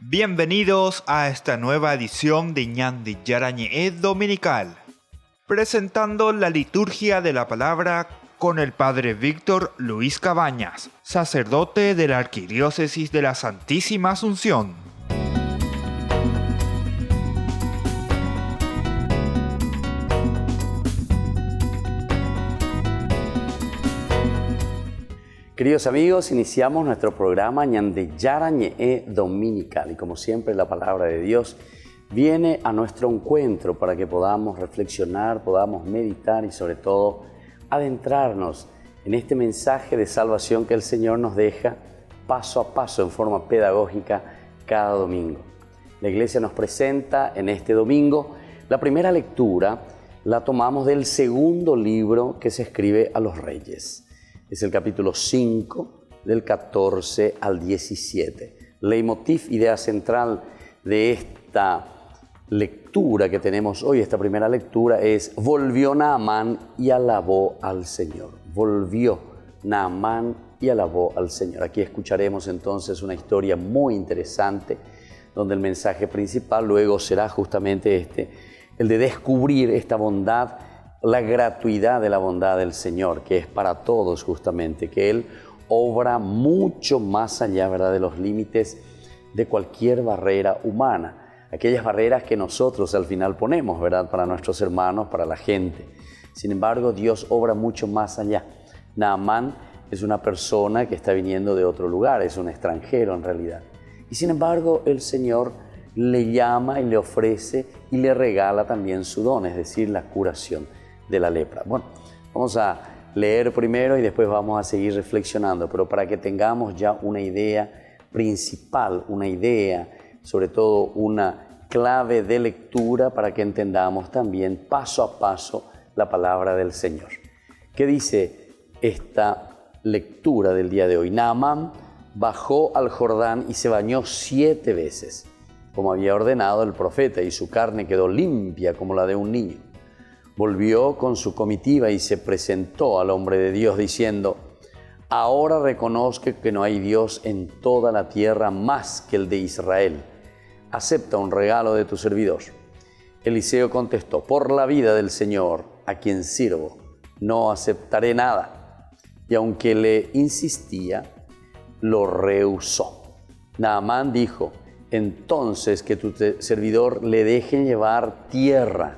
Bienvenidos a esta nueva edición de Ñandi Yarañe Dominical, presentando la liturgia de la palabra con el Padre Víctor Luis Cabañas, sacerdote de la Arquidiócesis de la Santísima Asunción. Queridos amigos, iniciamos nuestro programa Ñandi Yarañe Dominical y como siempre la palabra de Dios viene a nuestro encuentro para que podamos reflexionar, podamos meditar y sobre todo adentrarnos en este mensaje de salvación que el Señor nos deja paso a paso en forma pedagógica cada domingo. La Iglesia nos presenta en este domingo la primera lectura, la tomamos del segundo libro que se escribe a los Reyes. Es el capítulo 5, del 14 al 17. Leitmotiv, idea central de esta lectura que tenemos hoy, esta primera lectura, es: volvió Naamán y alabó al Señor. Volvió Naamán y alabó al Señor. Aquí escucharemos entonces una historia muy interesante, donde el mensaje principal luego será justamente el de descubrir esta bondad, la gratuidad de la bondad del Señor, que es para todos justamente, que Él obra mucho más allá, ¿verdad?, de los límites de cualquier barrera humana, aquellas barreras que nosotros al final ponemos, ¿verdad?, para nuestros hermanos, para la gente. Sin embargo, Dios obra mucho más allá. Naamán es una persona que está viniendo de otro lugar, es un extranjero en realidad. Y sin embargo, el Señor le llama y le ofrece y le regala también su don, es decir, la curación de la lepra. Bueno, vamos a leer primero y después vamos a seguir reflexionando, pero para que tengamos ya una idea principal, una idea, sobre todo una clave de lectura para que entendamos también paso a paso la palabra del Señor. ¿Qué dice esta lectura del día de hoy? Naamán bajó al Jordán y se bañó 7 veces, como había ordenado el profeta, y su carne quedó limpia como la de un niño. Volvió con su comitiva y se presentó al hombre de Dios diciendo: ahora reconozco que no hay Dios en toda la tierra más que el de Israel. Acepta un regalo de tu servidor. Eliseo contestó: por la vida del Señor, a quien sirvo, no aceptaré nada. Y aunque le insistía, lo rehusó. Naamán dijo: entonces que tu servidor le deje llevar tierra,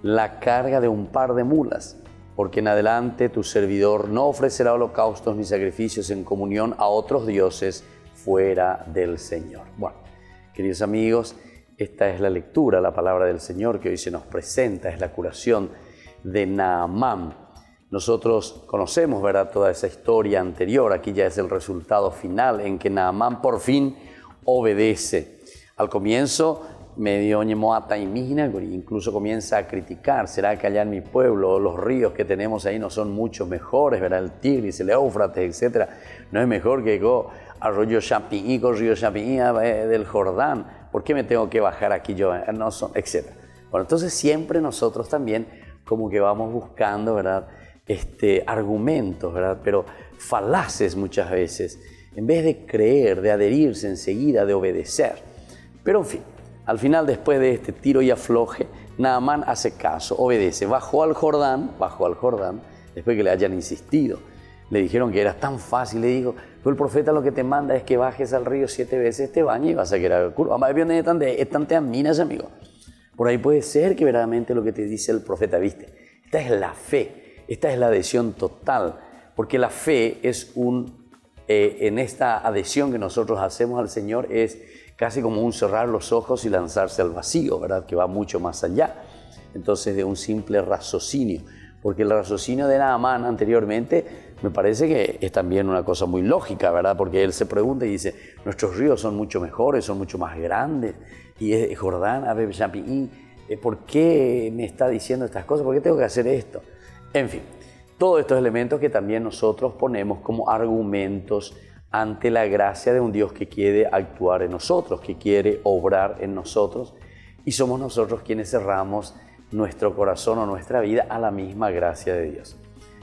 la carga de un par de mulas, porque en adelante tu servidor no ofrecerá holocaustos ni sacrificios en comunión a otros dioses fuera del Señor. Bueno, queridos amigos, esta es la lectura, la palabra del Señor que hoy se nos presenta, es la curación de Naamán. Nosotros conocemos, ¿verdad?, toda esa historia anterior. Aquí ya es el resultado final en que Naamán por fin obedece. Al comienzo medio ñemoata y mijina, incluso comienza a criticar: ¿será que allá en mi pueblo los ríos que tenemos ahí no son mucho mejores, ¿verdad? El Tigris, el Éufrates, etc. No es mejor que arroyo Chapií, río Chapií del Jordán. ¿Por qué me tengo que bajar aquí yo? No son, etc. Bueno, entonces siempre nosotros también como que vamos buscando, ¿verdad?, argumentos, ¿verdad?, pero falaces muchas veces, en vez de creer, de adherirse enseguida, de obedecer. Pero en fin, al final, después de este tiro y afloje, Naamán hace caso, obedece, bajó al Jordán, después que le hayan insistido. Le dijeron que era tan fácil, le dijo: pero el profeta lo que te manda es que bajes al río 7 veces, te bañes y vas a quedar curado. Amigo. Por ahí puede ser que verdaderamente lo que te dice el profeta, ¿viste? Esta es la fe, esta es la adhesión total, porque la fe es en esta adhesión que nosotros hacemos al Señor es casi como un cerrar los ojos y lanzarse al vacío, ¿verdad?, que va mucho más allá, entonces, de un simple raciocinio, porque el raciocinio de Naamán anteriormente me parece que es también una cosa muy lógica, ¿verdad?, porque él se pregunta y dice: nuestros ríos son mucho mejores, son mucho más grandes, y es Jordán, Abel Chapií, ¿por qué me está diciendo estas cosas? ¿Por qué tengo que hacer esto? En fin, todos estos elementos que también nosotros ponemos como argumentos ante la gracia de un Dios que quiere actuar en nosotros, que quiere obrar en nosotros, y somos nosotros quienes cerramos nuestro corazón o nuestra vida a la misma gracia de Dios.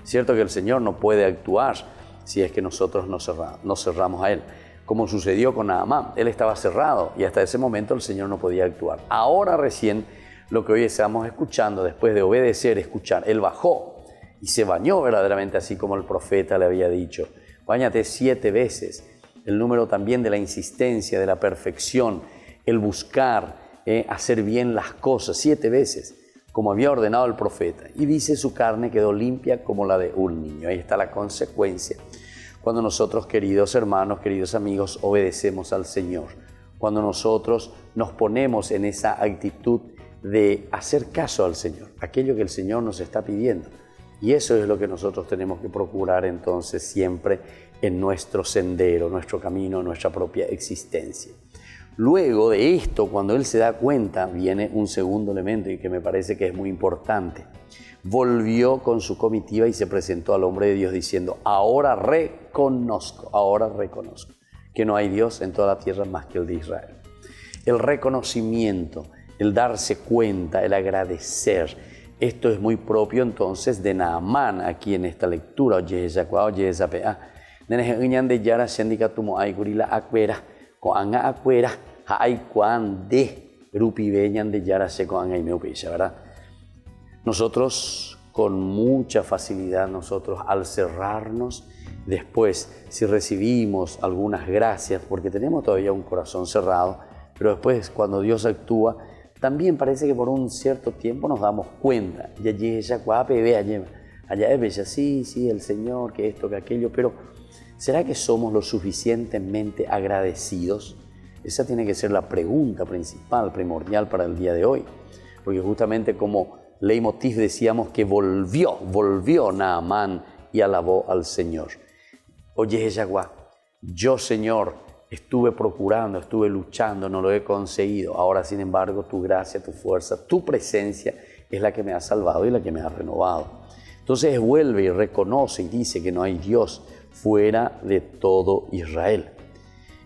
Cierto que el Señor no puede actuar si es que nosotros nos cerramos a Él. como sucedió con Naamán. Él estaba cerrado y hasta ese momento el Señor no podía actuar. Ahora recién, lo que hoy estamos escuchando, después de obedecer, escuchar, Él bajó y se bañó verdaderamente así como el profeta le había dicho. Báñate 7 veces. El número también de la insistencia, de la perfección, el buscar, hacer bien las cosas 7 veces, como había ordenado el profeta. Y dice, su carne quedó limpia como la de un niño. Ahí está la consecuencia. Cuando nosotros, queridos hermanos, queridos amigos, obedecemos al Señor. Cuando nosotros nos ponemos en esa actitud de hacer caso al Señor, aquello que el Señor nos está pidiendo. Y eso es lo que nosotros tenemos que procurar entonces siempre en nuestro sendero, nuestro camino, nuestra propia existencia. Luego de esto, cuando Él se da cuenta, viene un segundo elemento y que me parece que es muy importante. Volvió con su comitiva y se presentó al hombre de Dios diciendo, ahora reconozco que no hay Dios en toda la tierra más que el de Israel. El reconocimiento, el darse cuenta, el agradecer, esto es muy propio entonces de Naamán aquí en esta lectura. Nosotros con mucha facilidad, nosotros al cerrarnos, después si recibimos algunas gracias, porque tenemos todavía un corazón cerrado, pero después cuando Dios actúa, también parece que por un cierto tiempo nos damos cuenta. Sí, el Señor, que esto, que aquello, pero ¿será que somos lo suficientemente agradecidos? Esa tiene que ser la pregunta principal, primordial para el día de hoy. Porque justamente como leitmotiv decíamos que volvió Naamán y alabó al Señor. Oye, yo, Señor, estuve procurando, estuve luchando, no lo he conseguido. Ahora, sin embargo, tu gracia, tu fuerza, tu presencia es la que me ha salvado y la que me ha renovado. Entonces vuelve y reconoce y dice que no hay Dios fuera de todo Israel.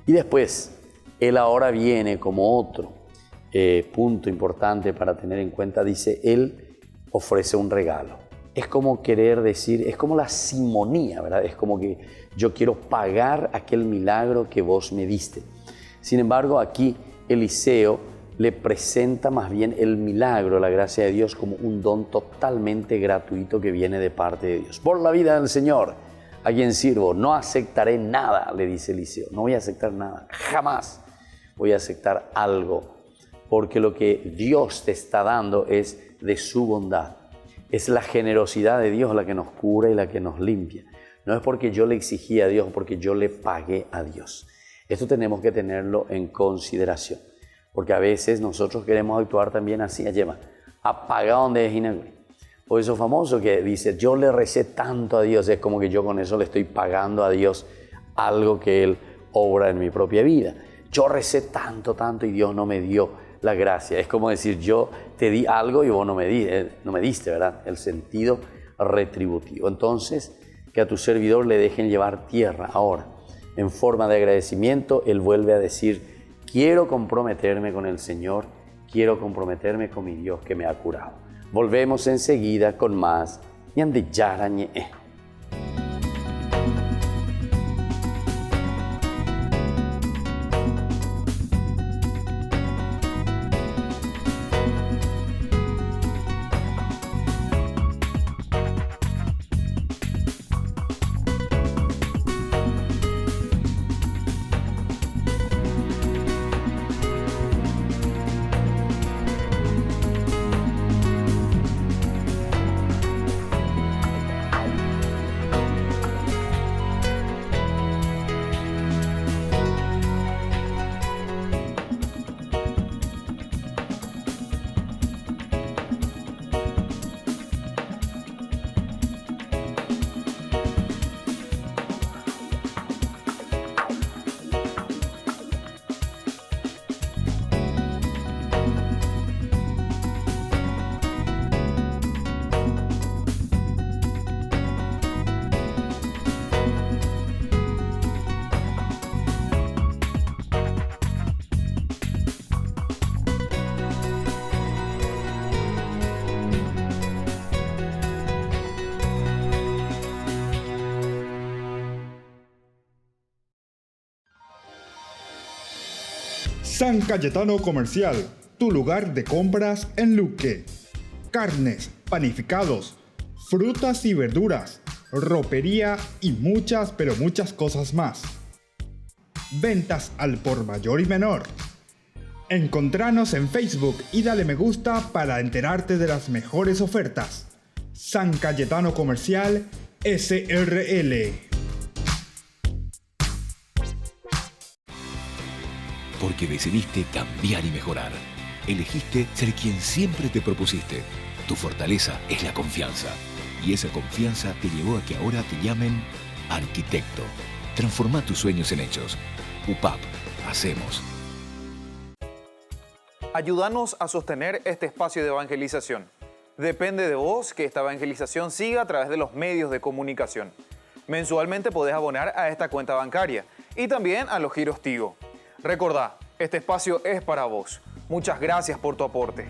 Y después, Él ahora viene como otro punto importante para tener en cuenta. Dice, Él ofrece un regalo. Es como querer decir, es como la simonía, ¿verdad? Es como que yo quiero pagar aquel milagro que vos me diste. Sin embargo, aquí Eliseo le presenta más bien el milagro, la gracia de Dios, como un don totalmente gratuito que viene de parte de Dios. Por la vida del Señor, a quien sirvo, no aceptaré nada, le dice Eliseo. No voy a aceptar nada, jamás voy a aceptar algo, porque lo que Dios te está dando es de su bondad. Es la generosidad de Dios la que nos cura y la que nos limpia. No es porque yo le exigí a Dios, porque yo le pagué a Dios. Esto tenemos que tenerlo en consideración, porque a veces nosotros queremos actuar también así, apaga donde es inagüe. O eso famoso que dice, yo le recé tanto a Dios, es como que yo con eso le estoy pagando a Dios algo que Él obra en mi propia vida. Yo recé tanto y Dios no me dio la gracia. Es como decir, yo te di algo y vos no me diste, ¿verdad? El sentido retributivo. Entonces, que a tu servidor le dejen llevar tierra. Ahora, en forma de agradecimiento, Él vuelve a decir, quiero comprometerme con el Señor, quiero comprometerme con mi Dios que me ha curado. Volvemos enseguida con más Ñande Yarañe. San Cayetano Comercial, tu lugar de compras en Luque. Carnes, panificados, frutas y verduras, ropería y muchas pero muchas cosas más. Ventas al por mayor y menor. Encontranos en Facebook y dale me gusta para enterarte de las mejores ofertas. San Cayetano Comercial SRL. Porque decidiste cambiar y mejorar. Elegiste ser quien siempre te propusiste. Tu fortaleza es la confianza. Y esa confianza te llevó a que ahora te llamen arquitecto. Transforma tus sueños en hechos. UPAP. Hacemos. Ayúdanos a sostener este espacio de evangelización. Depende de vos que esta evangelización siga a través de los medios de comunicación. Mensualmente podés abonar a esta cuenta bancaria y también a los giros Tigo. Recordá, este espacio es para vos. Muchas gracias por tu aporte.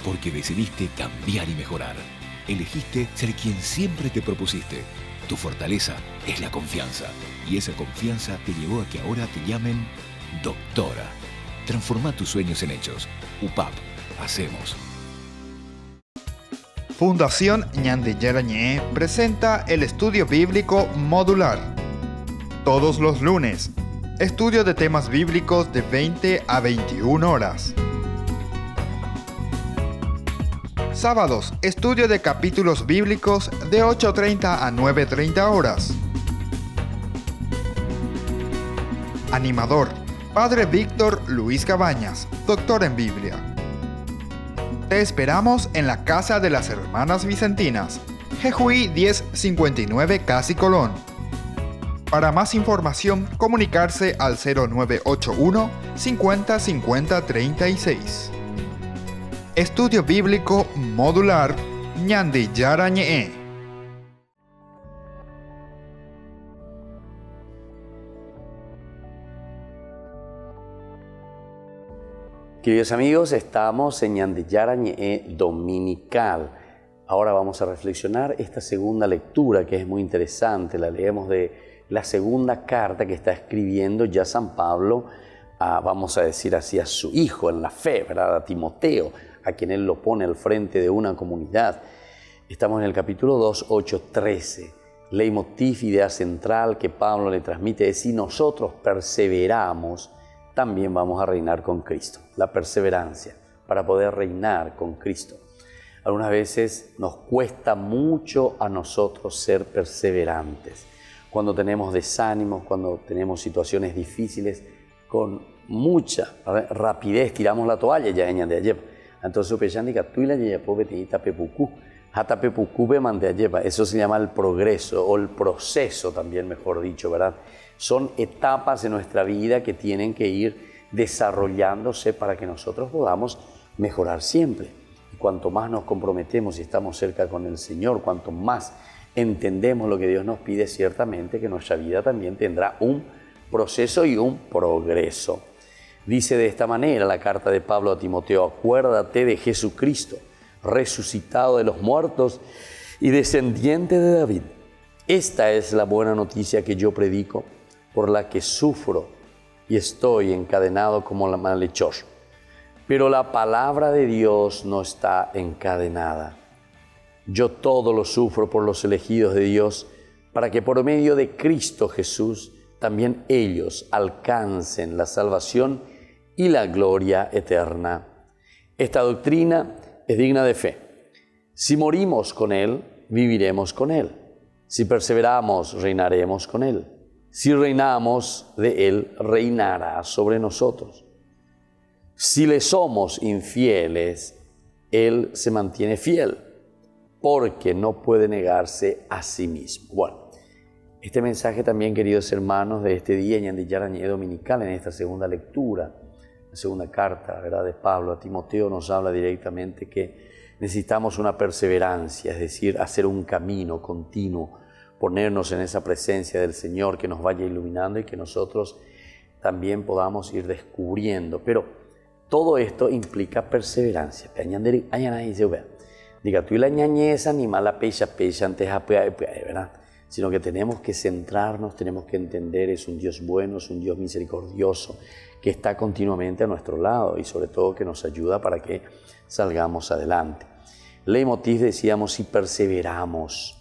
Porque decidiste cambiar y mejorar. Elegiste ser quien siempre te propusiste. Tu fortaleza es la confianza. Y esa confianza te llevó a que ahora te llamen doctora. Transforma tus sueños en hechos. UPAP. Hacemos. Fundación Ñande Yarañé presenta el estudio bíblico modular. Todos los lunes, estudio de temas bíblicos de 20 a 21 horas. Sábados, estudio de capítulos bíblicos de 8:30 a 9:30 horas. Animador, Padre Víctor Luis Cabañas, doctor en Biblia. Te esperamos en la Casa de las Hermanas Vicentinas, Jejuí 1059 Casi Colón. Para más información, comunicarse al 0981 50 50 36. Estudio Bíblico Modular Ñande Yarañé. Queridos amigos, estamos en Ñande Yarañé Dominical. Ahora vamos a reflexionar esta segunda lectura que es muy interesante. La leemos de la segunda carta que está escribiendo ya San Pablo, vamos a decir así, a su hijo en la fe, ¿verdad? A Timoteo, a quien él lo pone al frente de una comunidad. Estamos en el capítulo 2, 8, 13. Leitmotiv, idea central que Pablo le transmite es: si nosotros perseveramos, también vamos a reinar con Cristo. La perseverancia para poder reinar con Cristo. Algunas veces nos cuesta mucho a nosotros ser perseverantes. Cuando tenemos desánimos, cuando tenemos situaciones difíciles, con mucha rapidez tiramos la toalla ya en de ayer. Entonces, eso se llama el progreso o el proceso también, mejor dicho, ¿verdad? Son etapas en nuestra vida que tienen que ir desarrollándose para que nosotros podamos mejorar siempre. Y cuanto más nos comprometemos y estamos cerca con el Señor, cuanto más entendemos lo que Dios nos pide, ciertamente que nuestra vida también tendrá un proceso y un progreso. Dice de esta manera la carta de Pablo a Timoteo: acuérdate de Jesucristo, resucitado de los muertos y descendiente de David. Esta es la buena noticia que yo predico, por la que sufro y estoy encadenado como la malhechor. Pero la palabra de Dios no está encadenada. Yo todo lo sufro por los elegidos de Dios, para que por medio de Cristo Jesús también ellos alcancen la salvación y la gloria eterna. Esta doctrina es digna de fe. Si morimos con Él, viviremos con Él. Si perseveramos, reinaremos con Él. Si reinamos, de Él reinará sobre nosotros. Si le somos infieles, Él se mantiene fiel, porque no puede negarse a sí mismo. Bueno, este mensaje también, queridos hermanos, de este día, Ñande Yarañé Dominical, en esta segunda lectura, la segunda carta, ¿verdad?, de Pablo a Timoteo, nos habla directamente que necesitamos una perseverancia, es decir, hacer un camino continuo ponernos en esa presencia del Señor que nos vaya iluminando y que nosotros también podamos ir descubriendo. Pero todo esto implica perseverancia. Diga, tú y la ñañez anima la pecha antes ¿verdad? Sino que tenemos que centrarnos, tenemos que entender, es un Dios bueno, es un Dios misericordioso, que está continuamente a nuestro lado y sobre todo que nos ayuda para que salgamos adelante. Leitmotiv decíamos, si perseveramos,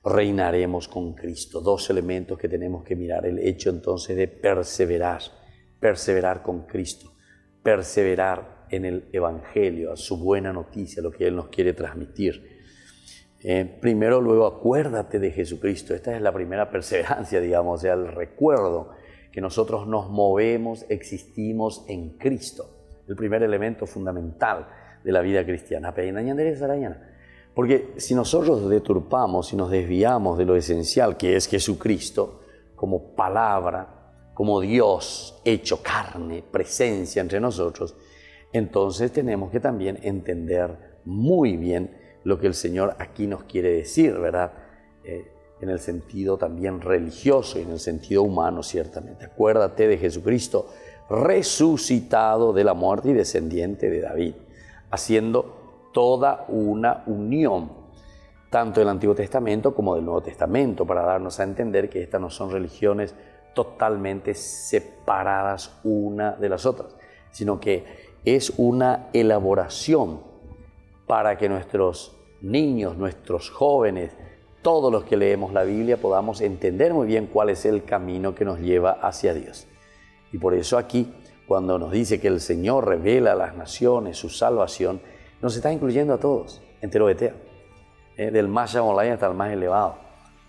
reinaremos con Cristo. Dos elementos que tenemos que mirar, el hecho entonces de perseverar con Cristo, perseverar en el Evangelio, a su buena noticia, lo que Él nos quiere transmitir. Primero, luego, acuérdate de Jesucristo. Esta es la primera perseverancia, digamos, o sea, el recuerdo que nosotros nos movemos, existimos en Cristo. El primer elemento fundamental de la vida cristiana. Porque si nosotros deturpamos, si nos desviamos de lo esencial que es Jesucristo, como palabra, como Dios hecho carne, presencia entre nosotros, entonces tenemos que también entender muy bien lo que el Señor aquí nos quiere decir, ¿verdad? En el sentido también religioso y en el sentido humano, ciertamente. Acuérdate de Jesucristo, resucitado de la muerte y descendiente de David, haciendo toda una unión, tanto del Antiguo Testamento como del Nuevo Testamento, para darnos a entender que estas no son religiones totalmente separadas una de las otras, sino que es una elaboración para que nuestros niños, nuestros jóvenes, todos los que leemos la Biblia podamos entender muy bien cuál es el camino que nos lleva hacia Dios. Y por eso aquí, cuando nos dice que el Señor revela a las naciones su salvación, nos está incluyendo a todos, entero etea, del más online hasta el más elevado.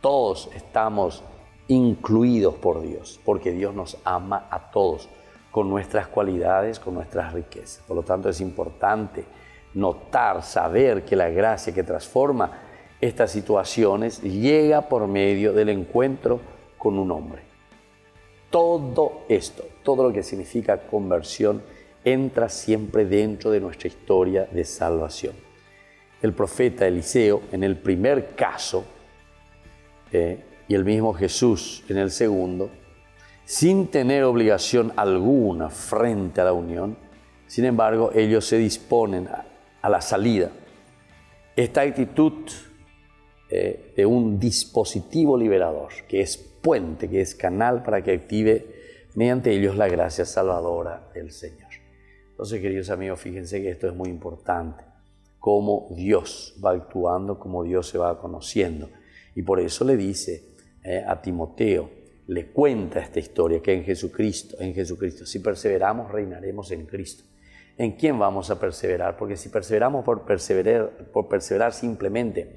Todos estamos incluidos por Dios, porque Dios nos ama a todos, con nuestras cualidades, con nuestras riquezas. Por lo tanto, es importante notar, saber que la gracia que transforma estas situaciones llega por medio del encuentro con un hombre. Todo esto, todo lo que significa conversión, entra siempre dentro de nuestra historia de salvación. El profeta Eliseo, en el primer caso, y el mismo Jesús en el segundo, sin tener obligación alguna frente a la unión, sin embargo, ellos se disponen a la salida. Esta actitud de un dispositivo liberador, que es puente, que es canal para que active mediante ellos la gracia salvadora del Señor. Entonces, queridos amigos, fíjense que esto es muy importante, cómo Dios va actuando, cómo Dios se va conociendo. Y por eso le dice a Timoteo, le cuenta esta historia, que en Jesucristo, si perseveramos, reinaremos en Cristo. ¿En quién vamos a perseverar? Porque si perseveramos por perseverar simplemente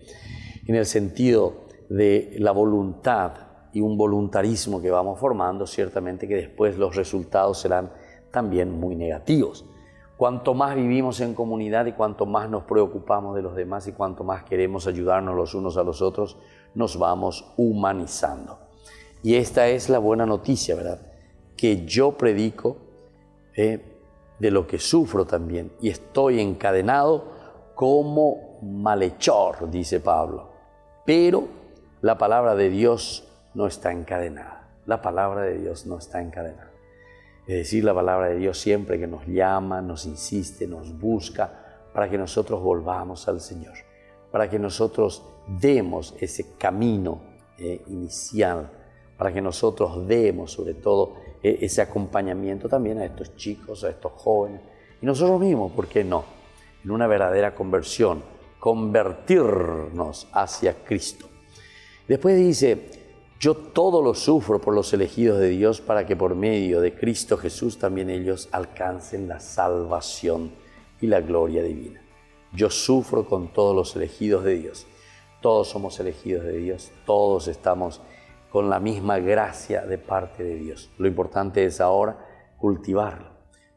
en el sentido de la voluntad y un voluntarismo que vamos formando, ciertamente que después los resultados serán también muy negativos. Cuanto más vivimos en comunidad y cuanto más nos preocupamos de los demás y cuanto más queremos ayudarnos los unos a los otros, nos vamos humanizando. Y esta es la buena noticia, ¿verdad? Que yo predico de lo que sufro también y estoy encadenado como malhechor, dice Pablo. Pero la palabra de Dios no está encadenada. La palabra de Dios no está encadenada. Es decir, la palabra de Dios siempre que nos llama, nos insiste, nos busca para que nosotros volvamos al Señor, para que nosotros demos ese camino inicial, para que nosotros demos sobre todo ese acompañamiento también a estos chicos, a estos jóvenes y nosotros mismos, ¿por qué no? En una verdadera conversión, convertirnos hacia Cristo. Después dice, yo todo lo sufro por los elegidos de Dios para que por medio de Cristo Jesús también ellos alcancen la salvación y la gloria divina. Yo sufro con todos los elegidos de Dios. Todos somos elegidos de Dios, todos estamos con la misma gracia de parte de Dios. Lo importante es ahora cultivarlo.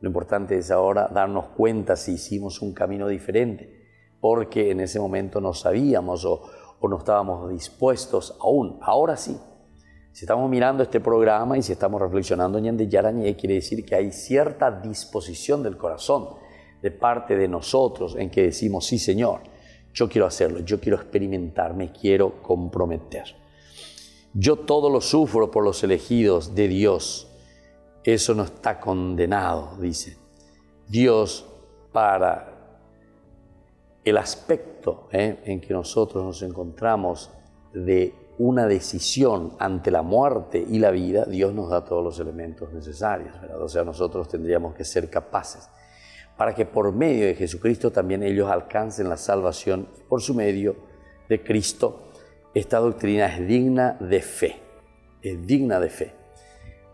Lo importante es ahora darnos cuenta si hicimos un camino diferente, porque en ese momento no sabíamos o no estábamos dispuestos aún. Ahora sí. Si estamos mirando este programa y si estamos reflexionando en Ñande Yarañé, quiere decir que hay cierta disposición del corazón de parte de nosotros en que decimos, sí Señor, yo quiero hacerlo, yo quiero experimentar, me quiero comprometer. Yo todo lo sufro por los elegidos de Dios. Eso no está condenado, dice. Dios, para el aspecto en que nosotros nos encontramos de una decisión ante la muerte y la vida, Dios nos da todos los elementos necesarios, ¿verdad? O sea, nosotros tendríamos que ser capaces para que por medio de Jesucristo también ellos alcancen la salvación. Por su medio de Cristo, esta doctrina es digna de fe, es digna de fe.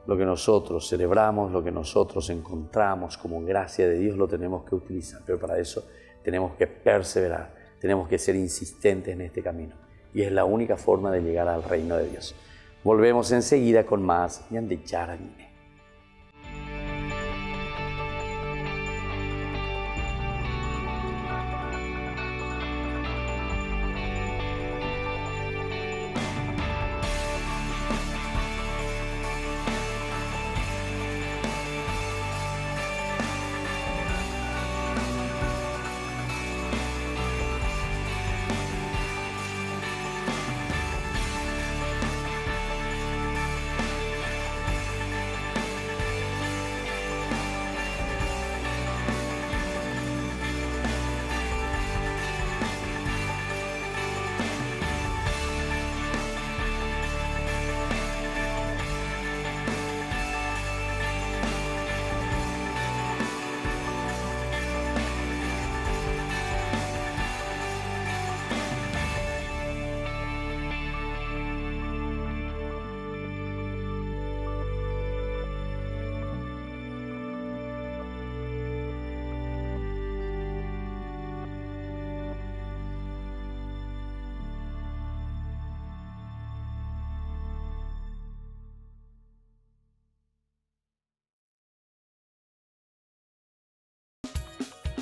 Lo que nosotros celebramos, lo que nosotros encontramos como gracia de Dios, lo tenemos que utilizar, pero para eso tenemos que perseverar, tenemos que ser insistentes en este camino. Y es la única forma de llegar al reino de Dios. Volvemos enseguida con más Ñande Yarañe.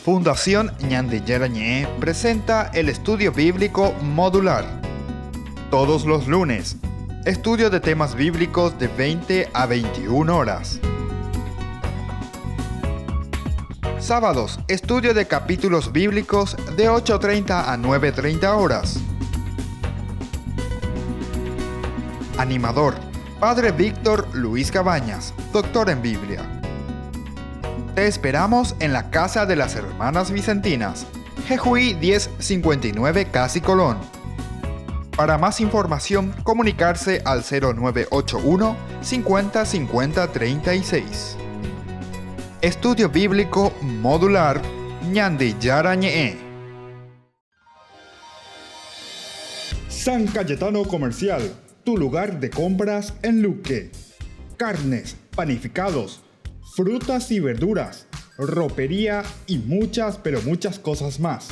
Fundación Ñande Yarañe presenta el estudio bíblico modular. Todos los lunes, estudio de temas bíblicos de 20 a 21 horas. Sábados, estudio de capítulos bíblicos de 8:30 a 9:30 horas. Animador, Padre Víctor Luis Cabañas, doctor en Biblia. Te esperamos en la Casa de las Hermanas Vicentinas, Jejuí 1059 Casi Colón. Para más información, comunicarse al 0981 50 50 36. Estudio Bíblico Modular Ñande Yarañe. San Cayetano Comercial, tu lugar de compras en Luque. Carnes, panificados, frutas y verduras, ropería y muchas, pero muchas cosas más.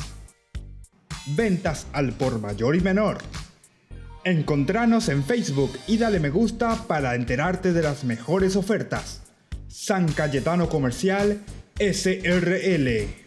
Ventas al por mayor y menor. Encontranos en Facebook y dale me gusta para enterarte de las mejores ofertas. San Cayetano Comercial SRL.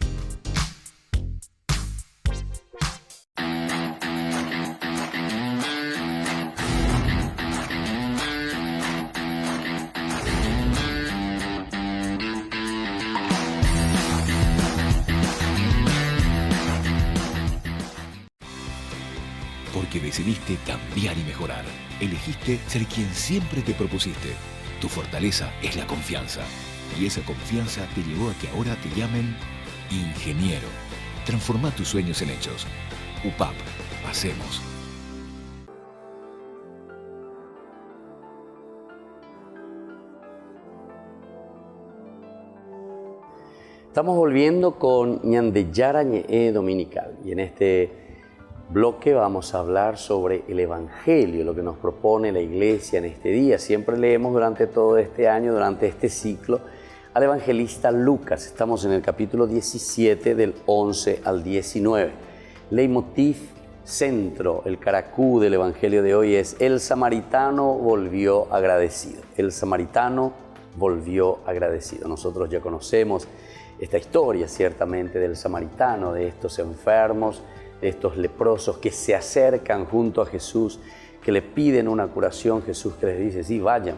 Porque decidiste cambiar y mejorar. Elegiste ser quien siempre te propusiste. Tu fortaleza es la confianza. Y esa confianza te llevó a que ahora te llamen ingeniero. Transforma tus sueños en hechos. UPAP. Hacemos. Estamos volviendo con Ñande Yarañe Dominical. Y en este bloque vamos a hablar sobre el Evangelio, lo que nos propone la Iglesia en este día. Siempre leemos durante todo este año, durante este ciclo, al evangelista Lucas. Estamos en el capítulo 17 del 11 al 19. Leitmotiv, centro, el caracú del Evangelio de hoy es: el samaritano volvió agradecido. El samaritano volvió agradecido. Nosotros ya conocemos esta historia ciertamente del samaritano, de estos enfermos, de estos leprosos que se acercan junto a Jesús, que le piden una curación. Jesús que les dice: sí, vayan,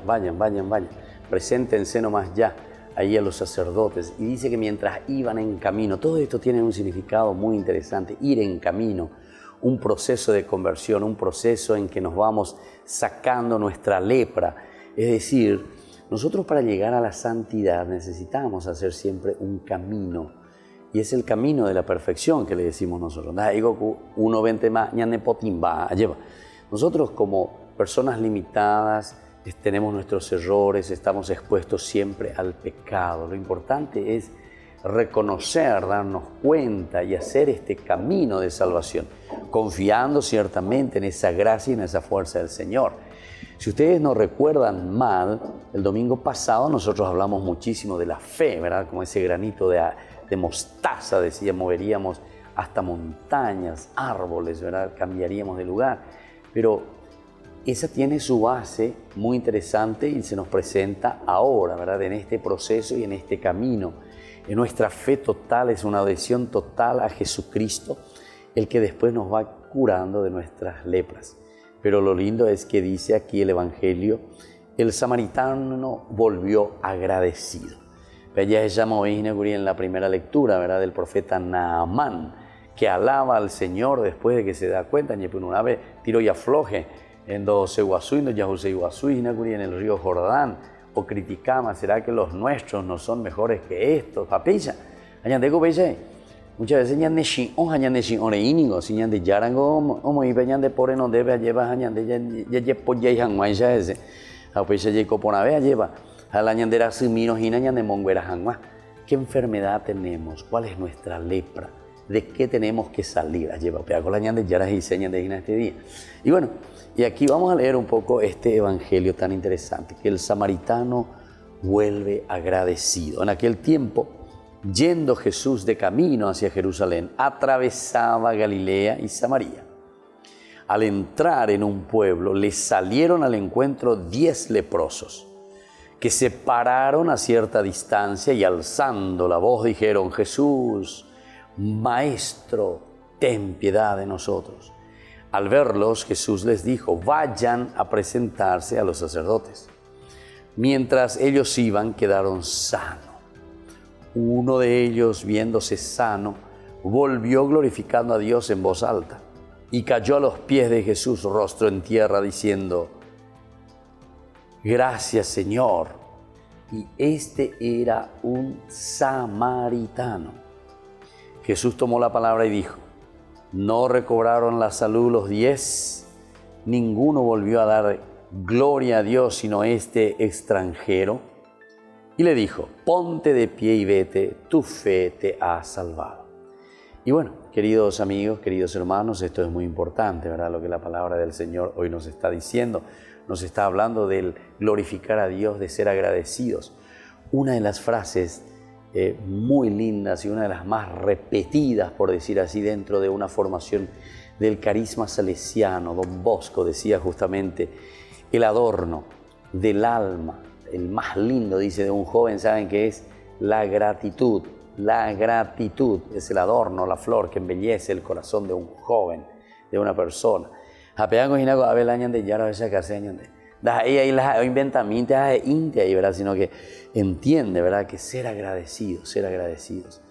preséntense nomás ya ahí a los sacerdotes. Y dice que mientras iban en camino, todo esto tiene un significado muy interesante, ir en camino, un proceso de conversión, un proceso en que nos vamos sacando nuestra lepra. Es decir, nosotros para llegar a la santidad necesitamos hacer siempre un camino. Y es el camino de la perfección que le decimos nosotros. Nosotros como personas limitadas tenemos nuestros errores, estamos expuestos siempre al pecado. Lo importante es reconocer, darnos cuenta y hacer este camino de salvación, confiando ciertamente en esa gracia y en esa fuerza del Señor. Si ustedes no recuerdan mal, el domingo pasado nosotros hablamos muchísimo de la fe, ¿verdad? Como ese granito de mostaza, decía, moveríamos hasta montañas, árboles, ¿verdad? Cambiaríamos de lugar. Pero esa tiene su base muy interesante y se nos presenta ahora, ¿verdad? En este proceso y en este camino. En nuestra fe total es una adhesión total a Jesucristo, el que después nos va curando de nuestras lepras. Pero lo lindo es que dice aquí el Evangelio, el samaritano volvió agradecido. Ya se llama hoy en la primera lectura, ¿verdad? Del profeta Naamán, que alaba al Señor después de que se da cuenta, que una vez tiro y afloje en el río Jordán, o criticamos, ¿será que los nuestros no son mejores que estos? Papilla, muchas veces de yarango o muy de por no debe llevar ya por ya ese a pues llegó por una vez lleva a la ñandera siminos y de monguera jangua. ¿Qué enfermedad tenemos? ¿Cuál es nuestra lepra? ¿De qué tenemos que salir? Lleva con la ñande yaras y señas de este día. Y bueno, y aquí vamos a leer un poco este evangelio tan interesante, que el samaritano vuelve agradecido. En aquel tiempo, yendo Jesús de camino hacia Jerusalén, atravesaba Galilea y Samaria. Al entrar en un pueblo, le salieron al encuentro 10 leprosos, que se pararon a cierta distancia y alzando la voz dijeron: Jesús, Maestro, ten piedad de nosotros. Al verlos, Jesús les dijo: vayan a presentarse a los sacerdotes. Mientras ellos iban, quedaron sanos. Uno de ellos, viéndose sano, volvió glorificando a Dios en voz alta y cayó a los pies de Jesús, rostro en tierra, diciendo: gracias, Señor. Y este era un samaritano. Jesús tomó la palabra y dijo: no recobraron la salud los 10, ninguno volvió a dar gloria a Dios sino este extranjero. Y le dijo: ponte de pie y vete, tu fe te ha salvado. Y bueno, queridos amigos, queridos hermanos, esto es muy importante, ¿verdad? Lo que la palabra del Señor hoy nos está diciendo, nos está hablando del glorificar a Dios, de ser agradecidos. Una de las frases muy lindas y una de las más repetidas, por decir así, dentro de una formación del carisma salesiano, Don Bosco decía justamente: el adorno del alma, el más lindo, dice, de un joven, ¿saben qué es? La gratitud. La gratitud es el adorno, la flor que embellece el corazón de un joven, de una persona. Sino que entiende, ¿verdad?, que ser agradecidos.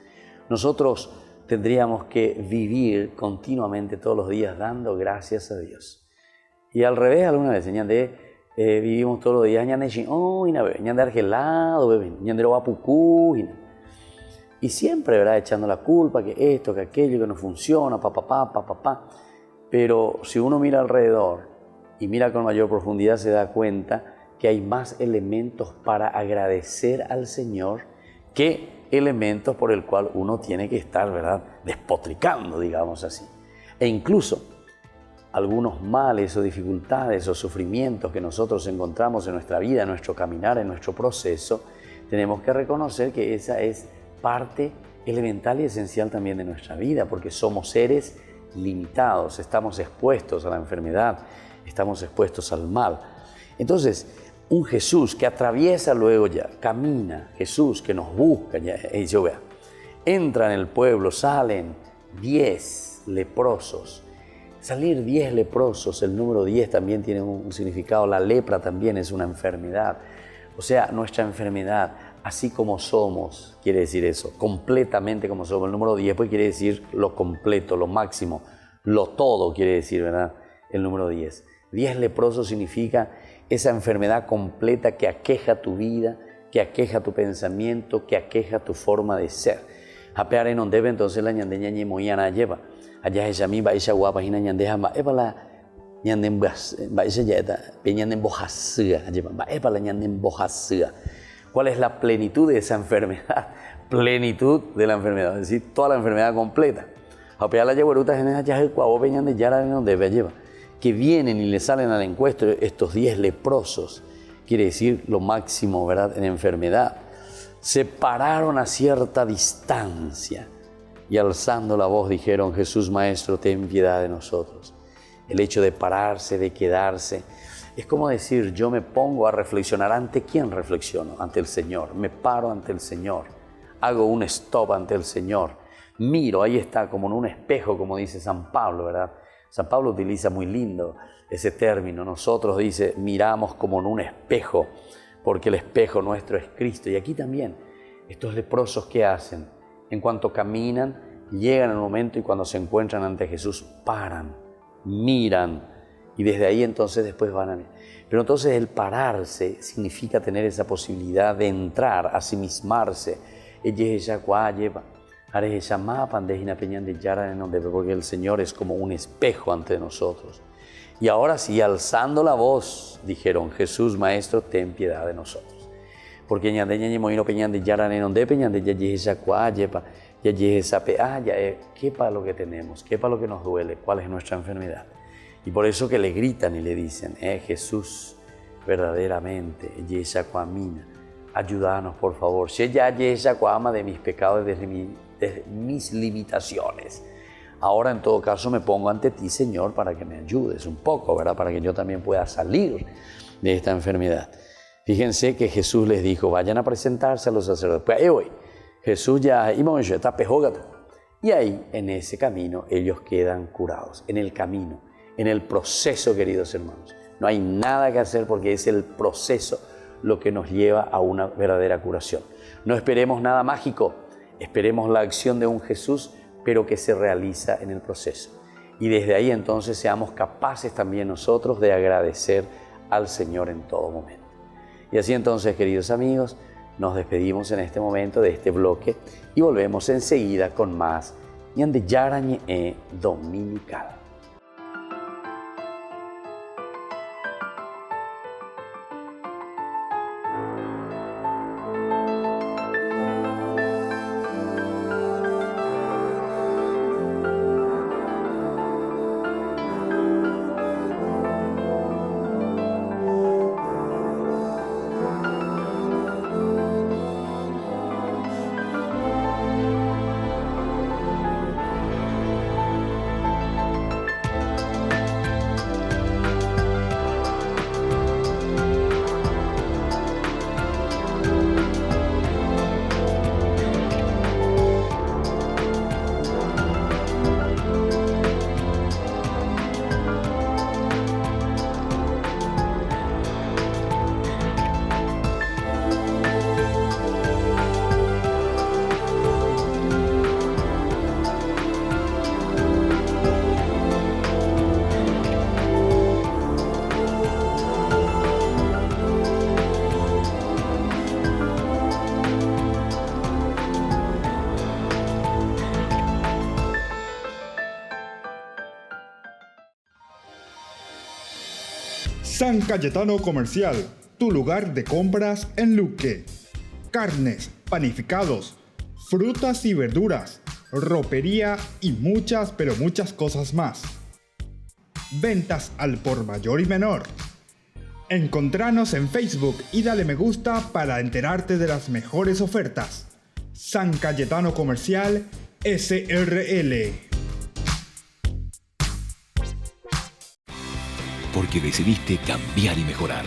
Nosotros tendríamos que vivir continuamente todos los días dando gracias a Dios. Y al revés, alguna vez, vivimos todos los días y siempre, ¿verdad?, echando la culpa, que esto, que aquello, que no funciona, Pero si uno mira alrededor y mira con mayor profundidad, se da cuenta que hay más elementos para agradecer al Señor que elementos por el cual uno tiene que estar, ¿verdad?, despotricando, digamos así. E incluso algunos males o dificultades o sufrimientos que nosotros encontramos en nuestra vida, en nuestro caminar, en nuestro proceso, tenemos que reconocer que esa es parte elemental y esencial también de nuestra vida, porque somos seres limitados, estamos expuestos a la enfermedad, estamos expuestos al mal. Entonces, un Jesús que atraviesa luego ya, camina, Jesús que nos busca, ya, entra en el pueblo, salen 10 leprosos. Salir 10 leprosos, el número 10 también tiene un significado, la lepra también es una enfermedad. O sea, nuestra enfermedad, así como somos, quiere decir eso, completamente como somos. El número 10 pues quiere decir lo completo, lo máximo, Lo todo quiere decir, ¿verdad? El número 10. 10 leprosos significa esa enfermedad completa que aqueja tu vida, que aqueja tu pensamiento, que aqueja tu forma de ser. Hapeare non debe entonces la ñandeña ñe moyana lleva. Allá es a mí va esa guapa y ñandeja va la ñanden va esa yeta, peñanden bojasía, lleva va la ñanden bojasía. ¿Cuál es la plenitud de esa enfermedad? Plenitud de la enfermedad, es decir, toda la enfermedad completa. Hapear la yegueruta en esa el cuavo peñande yara no debe lleva. Que vienen y le salen al encuentro estos 10 leprosos, quiere decir lo máximo, ¿verdad?, en enfermedad. Se pararon a cierta distancia y alzando la voz dijeron: Jesús Maestro, ten piedad de nosotros. El hecho de pararse, de quedarse, es como decir, yo me pongo a reflexionar. ¿Ante quién reflexiono? Ante el Señor. Me paro ante el Señor. Hago un stop ante el Señor. Miro, ahí está, como en un espejo, como dice San Pablo, ¿verdad? San Pablo utiliza muy lindo ese término. Nosotros, dice, miramos como en un espejo, porque el espejo nuestro es Cristo. Y aquí también, estos leprosos, ¿qué hacen? En cuanto caminan, llegan al momento y cuando se encuentran ante Jesús, paran, miran, y desde ahí entonces después van a mirar. Pero entonces el pararse significa tener esa posibilidad de entrar, asimismarse. Porque el Señor es como un espejo ante nosotros. Y ahora sí, alzando la voz, dijeron: Jesús Maestro, ten piedad de nosotros. Porque quepa lo que tenemos, quepa lo que nos duele, cuál es nuestra enfermedad. Y por eso que le gritan y le dicen: Jesús, verdaderamente, ayúdanos por favor, de mis pecados, de mis limitaciones. Ahora en todo caso me pongo ante ti, Señor, para que me ayudes un poco, ¿verdad? Para que yo también pueda salir de esta enfermedad. Fíjense que Jesús les dijo: vayan a presentarse a los sacerdotes. Pues hoy Jesús ya está pejógato. Y ahí, en ese camino, ellos quedan curados. En el camino, en el proceso, queridos hermanos. No hay nada que hacer porque es el proceso lo que nos lleva a una verdadera curación. No esperemos nada mágico, esperemos la acción de un Jesús, pero que se realiza en el proceso. Y desde ahí entonces seamos capaces también nosotros de agradecer al Señor en todo momento. Y así entonces, queridos amigos, nos despedimos en este momento de este bloque y volvemos enseguida con más Ñande Yarañe Dominical. San Cayetano Comercial, tu lugar de compras en Luque. Carnes, panificados, frutas y verduras, ropería y muchas, pero muchas cosas más. Ventas al por mayor y menor. Encontranos en Facebook y dale me gusta para enterarte de las mejores ofertas. San Cayetano Comercial, SRL. Porque decidiste cambiar y mejorar.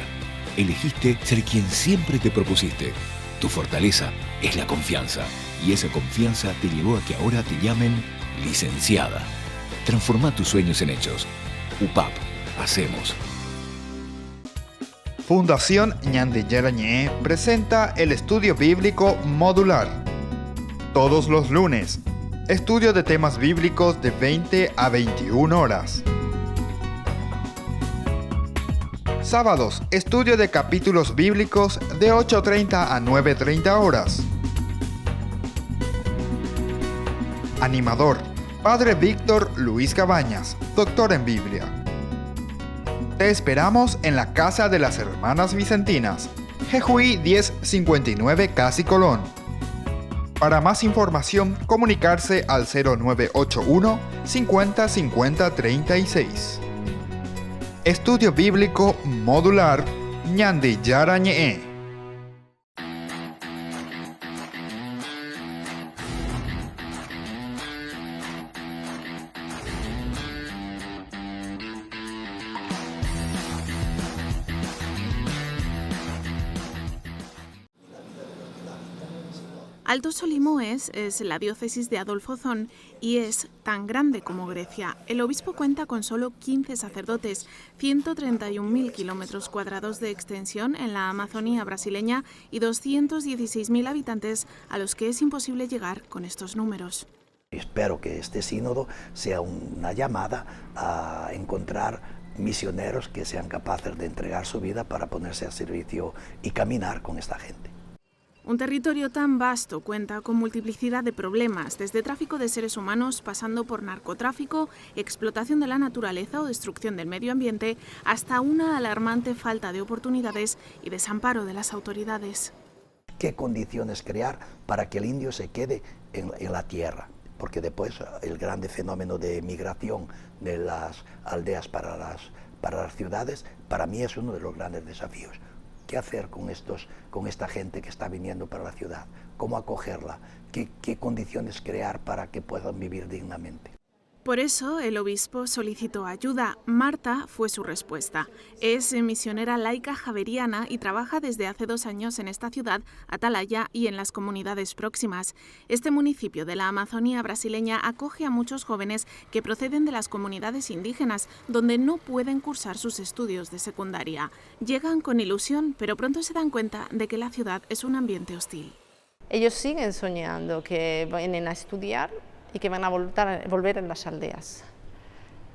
Elegiste ser quien siempre te propusiste. Tu fortaleza es la confianza. Y esa confianza te llevó a que ahora te llamen licenciada. Transforma tus sueños en hechos. UPAP. Hacemos. Fundación Ñande Yarañe presenta el estudio bíblico modular. Todos los lunes, Estudio de temas bíblicos de 20 a 21 horas. Sábados, estudio de capítulos bíblicos de 8:30 a 9:30 horas. Animador, Padre Víctor Luis Cabañas, doctor en Biblia. Te esperamos en la Casa de las Hermanas Vicentinas, Jejuí 1059 Casi Colón. Para más información, comunicarse al 0981 50 50 36. Estudio Bíblico Modular Ñandi Yarañe. Alto Solimoes es la diócesis de Adolfo Zón y es tan grande como Grecia. El obispo cuenta con solo 15 sacerdotes, 131.000 kilómetros cuadrados de extensión en la Amazonía brasileña y 216.000 habitantes a los que es imposible llegar con estos números. Espero que este sínodo sea una llamada a encontrar misioneros que sean capaces de entregar su vida para ponerse a servicio y caminar con esta gente. Un territorio tan vasto cuenta con multiplicidad de problemas, desde tráfico de seres humanos, pasando por narcotráfico, explotación de la naturaleza o destrucción del medio ambiente, hasta una alarmante falta de oportunidades y desamparo de las autoridades. ¿Qué condiciones crear para que el indio se quede en la tierra? Porque después el grande fenómeno de migración de las aldeas para las ciudades, para mí es uno de los grandes desafíos. ¿Qué hacer con esta gente que está viniendo para la ciudad? ¿Cómo acogerla? ¿Qué condiciones crear para que puedan vivir dignamente? Por eso el obispo solicitó ayuda. Marta fue su respuesta. Es misionera laica javeriana y trabaja desde hace 2 años en esta ciudad, Atalaya, y en las comunidades próximas. Este municipio de la Amazonía brasileña acoge a muchos jóvenes que proceden de las comunidades indígenas, donde no pueden cursar sus estudios de secundaria. Llegan con ilusión, pero pronto se dan cuenta de que la ciudad es un ambiente hostil. Ellos siguen soñando que vienen a estudiar y que van a volver en las aldeas.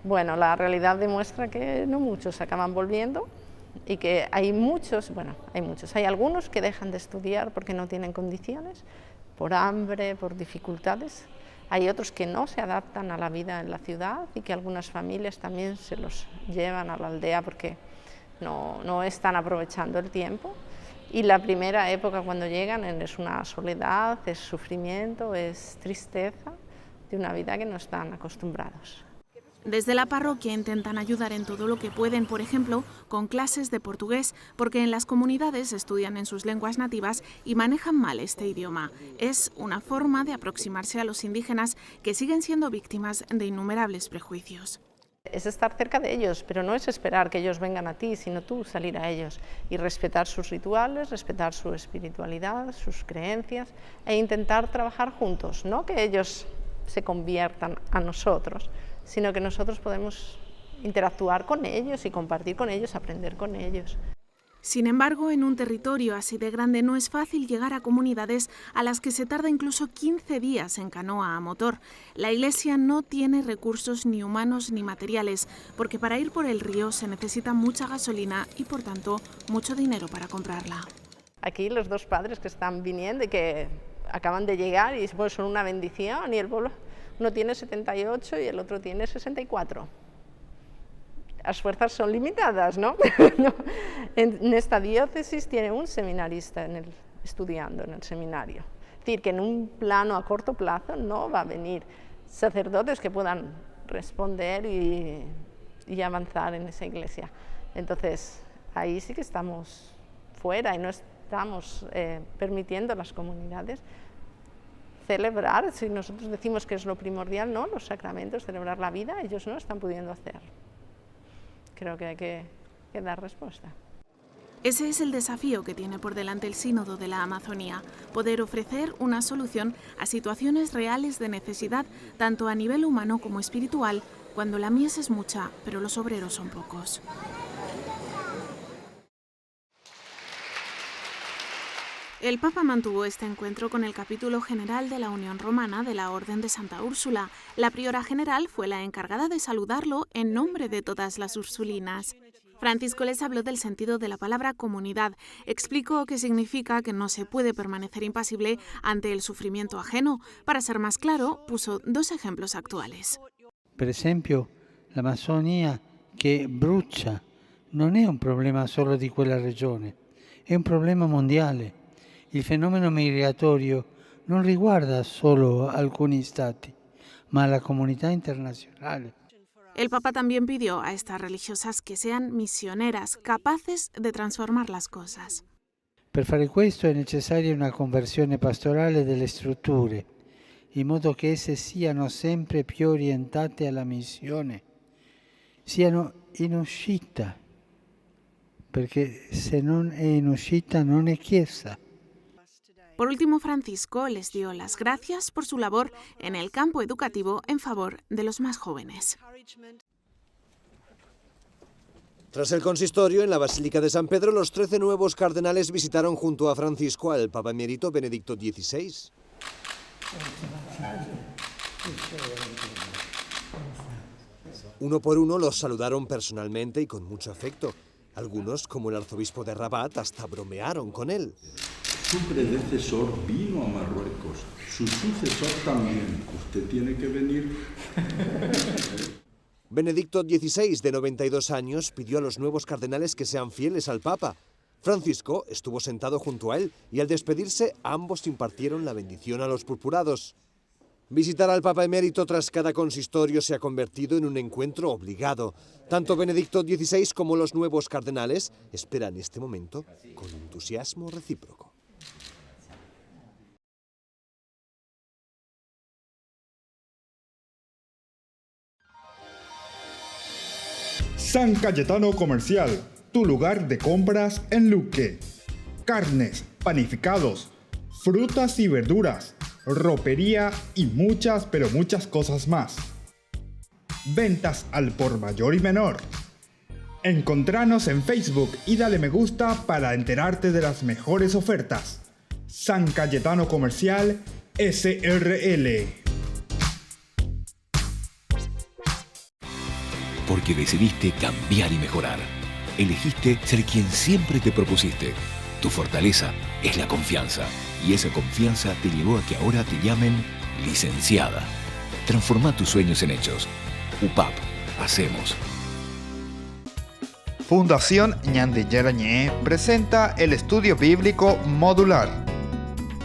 Bueno, la realidad demuestra que no muchos acaban volviendo y que hay algunos que dejan de estudiar porque no tienen condiciones, por hambre, por dificultades. Hay otros que no se adaptan a la vida en la ciudad y que algunas familias también se los llevan a la aldea porque no están aprovechando el tiempo. Y la primera época cuando llegan es una soledad, es sufrimiento, es tristeza de una vida que no están acostumbrados. Desde la parroquia intentan ayudar en todo lo que pueden, por ejemplo, con clases de portugués, porque en las comunidades estudian en sus lenguas nativas y manejan mal este idioma. Es una forma de aproximarse a los indígenas que siguen siendo víctimas de innumerables prejuicios. Es estar cerca de ellos, pero no es esperar que ellos vengan a ti, sino tú salir a ellos y respetar sus rituales, respetar su espiritualidad, sus creencias e intentar trabajar juntos, no que ellos se conviertan a nosotros, sino que nosotros podemos interactuar con ellos y compartir con ellos, aprender con ellos. Sin embargo, en un territorio así de grande no es fácil llegar a comunidades a las que se tarda incluso 15 días en canoa a motor. La Iglesia no tiene recursos ni humanos ni materiales, porque para ir por el río se necesita mucha gasolina y, por tanto, mucho dinero para comprarla. Aquí los 2 padres que están viniendo y que acaban de llegar y pues, son una bendición, y el pueblo, uno tiene 78 y el otro tiene 64. Las fuerzas son limitadas, ¿no? En esta diócesis tiene un seminarista estudiando en el seminario. Es decir, que en un plano a corto plazo no va a venir sacerdotes que puedan responder y avanzar en esa iglesia. Entonces, ahí sí que estamos fuera y no estamos permitiendo a las comunidades celebrar, si nosotros decimos que es lo primordial, no, los sacramentos, celebrar la vida, ellos no lo están pudiendo hacer. Creo que hay que dar respuesta. Ese es el desafío que tiene por delante el Sínodo de la Amazonía, poder ofrecer una solución a situaciones reales de necesidad, tanto a nivel humano como espiritual, cuando la mies es mucha, pero los obreros son pocos. El Papa mantuvo este encuentro con el capítulo general de la Unión Romana de la Orden de Santa Úrsula. La priora general fue la encargada de saludarlo en nombre de todas las ursulinas. Francisco les habló del sentido de la palabra comunidad. Explicó que significa que no se puede permanecer impasible ante el sufrimiento ajeno. Para ser más claro, puso 2 ejemplos actuales. Per esempio, la Amazzonia che brucia non è un problema solo di quella regione, è un problema mondiale. Il fenomeno migratorio non riguarda solo alcuni stati, ma la comunità internazionale. El Papa también pidió a estas religiosas que sean misioneras, capaces de transformar las cosas. Per fare questo è necessaria una conversione pastorale delle strutture, in modo che esse siano sempre più orientate alla missione, siano in uscita, perché se non è in uscita non è chiesa. Por último, Francisco les dio las gracias por su labor en el campo educativo en favor de los más jóvenes. Tras el consistorio en la Basílica de San Pedro, los 13 nuevos cardenales visitaron junto a Francisco al Papa Emérito Benedicto XVI. Uno por uno los saludaron personalmente y con mucho afecto. Algunos, como el arzobispo de Rabat, hasta bromearon con él. Su predecesor vino a Marruecos, su sucesor también. Usted tiene que venir. Benedicto XVI, de 92 años, pidió a los nuevos cardenales que sean fieles al Papa. Francisco estuvo sentado junto a él y al despedirse ambos impartieron la bendición a los purpurados. Visitar al Papa Emérito tras cada consistorio se ha convertido en un encuentro obligado. Tanto Benedicto XVI como los nuevos cardenales esperan este momento con entusiasmo recíproco. San Cayetano Comercial, tu lugar de compras en Luque. Carnes, panificados, frutas y verduras, ropería y muchas, pero muchas cosas más. Ventas al por mayor y menor. Encontranos en Facebook y dale me gusta para enterarte de las mejores ofertas. San Cayetano Comercial, SRL. Porque decidiste cambiar y mejorar. Elegiste ser quien siempre te propusiste. Tu fortaleza es la confianza. Y esa confianza te llevó a que ahora te llamen licenciada. Transforma tus sueños en hechos. UPAP. Hacemos. Fundación Ñande Yarañé presenta el estudio bíblico modular.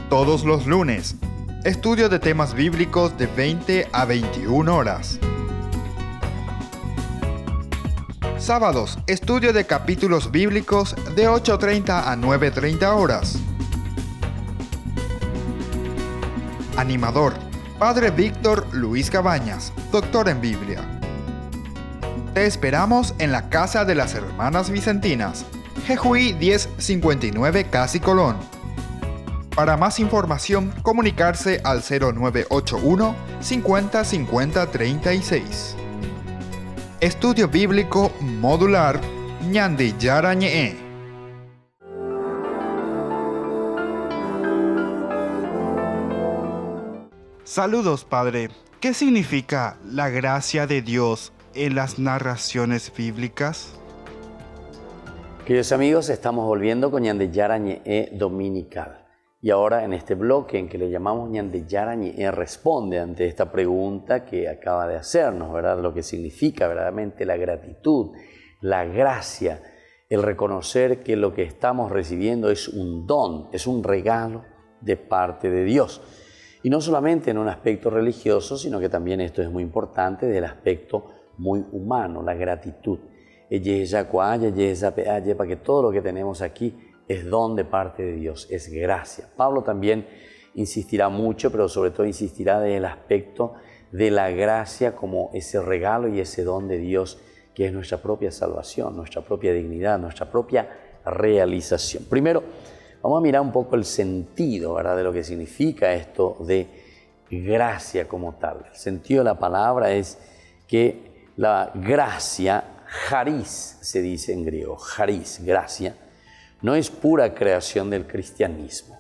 Todos los lunes, estudio de temas bíblicos de 20 a 21 horas. Sábados, estudio de capítulos bíblicos de 8:30 a 9:30 horas. Animador, Padre Víctor Luis Cabañas, doctor en Biblia. Te esperamos en la Casa de las Hermanas Vicentinas, Jejuí 1059 Casi Colón. Para más información, comunicarse al 0981 50 50 36. Estudio Bíblico Modular Ñandi Yarañé. Saludos, Padre. ¿Qué significa la gracia de Dios en las narraciones bíblicas? Queridos amigos, estamos volviendo con Ñande Yarañé Dominical. Y ahora en este bloque en que le llamamos Ñande Yarañé responde ante esta pregunta que acaba de hacernos, ¿verdad? Lo que significa verdaderamente la gratitud, la gracia, el reconocer que lo que estamos recibiendo es un don, es un regalo de parte de Dios. Y no solamente en un aspecto religioso, sino que también esto es muy importante del aspecto muy humano, la gratitud. Para que todo lo que tenemos aquí es don de parte de Dios, es gracia. Pablo también insistirá mucho, pero sobre todo insistirá en el aspecto de la gracia como ese regalo y ese don de Dios que es nuestra propia salvación, nuestra propia dignidad, nuestra propia realización. Primero, vamos a mirar un poco el sentido, ¿verdad?, de lo que significa esto de gracia como tal. El sentido de la palabra es que la gracia, charis se dice en griego, charis, gracia, no es pura creación del cristianismo.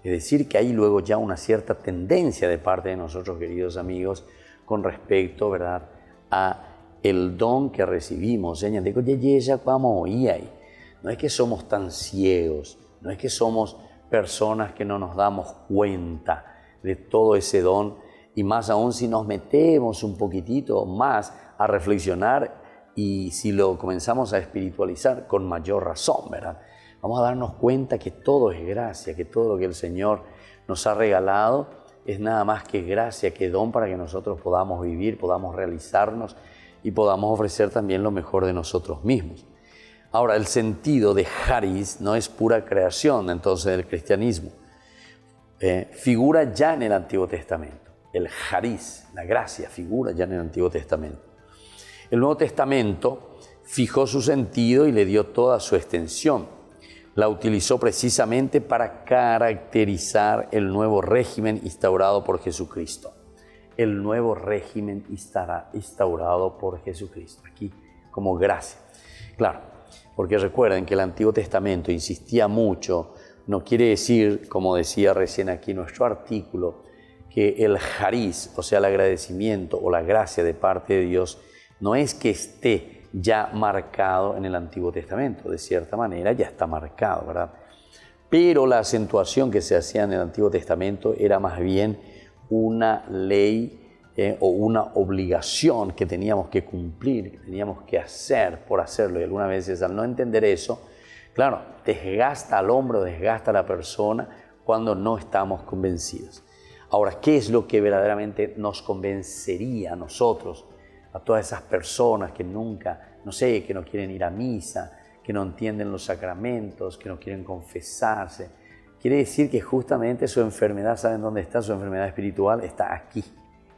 Es decir, que hay luego ya una cierta tendencia de parte de nosotros, queridos amigos, con respecto, ¿verdad?, a el don que recibimos. No es que somos tan ciegos, no es que somos personas que no nos damos cuenta de todo ese don, y más aún si nos metemos un poquitito más a reflexionar y si lo comenzamos a espiritualizar con mayor razón, ¿verdad? Vamos a darnos cuenta que todo es gracia, que todo lo que el Señor nos ha regalado es nada más que gracia, que don para que nosotros podamos vivir, podamos realizarnos y podamos ofrecer también lo mejor de nosotros mismos. Ahora, el sentido de charis no es pura creación entonces del cristianismo. Figura ya en el Antiguo Testamento. El charis, la gracia, figura ya en el Antiguo Testamento. El Nuevo Testamento fijó su sentido y le dio toda su extensión. La utilizó precisamente para caracterizar el nuevo régimen instaurado por Jesucristo. El nuevo régimen instaurado por Jesucristo, aquí como gracia. Claro, porque recuerden que el Antiguo Testamento insistía mucho, no quiere decir, como decía recién aquí nuestro artículo, que el charis, o sea, el agradecimiento o la gracia de parte de Dios, no es que esté ya marcado en el Antiguo Testamento. De cierta manera ya está marcado, ¿verdad? Pero la acentuación que se hacía en el Antiguo Testamento era más bien una ley o una obligación que teníamos que cumplir, que teníamos que hacer por hacerlo. Y algunas veces al no entender eso, claro, desgasta al hombre, desgasta a la persona cuando no estamos convencidos. Ahora, ¿qué es lo que verdaderamente nos convencería a nosotros, a todas esas personas que nunca, no sé, que no quieren ir a misa, que no entienden los sacramentos, que no quieren confesarse? Quiere decir que justamente su enfermedad, ¿saben dónde está? Su enfermedad espiritual está aquí.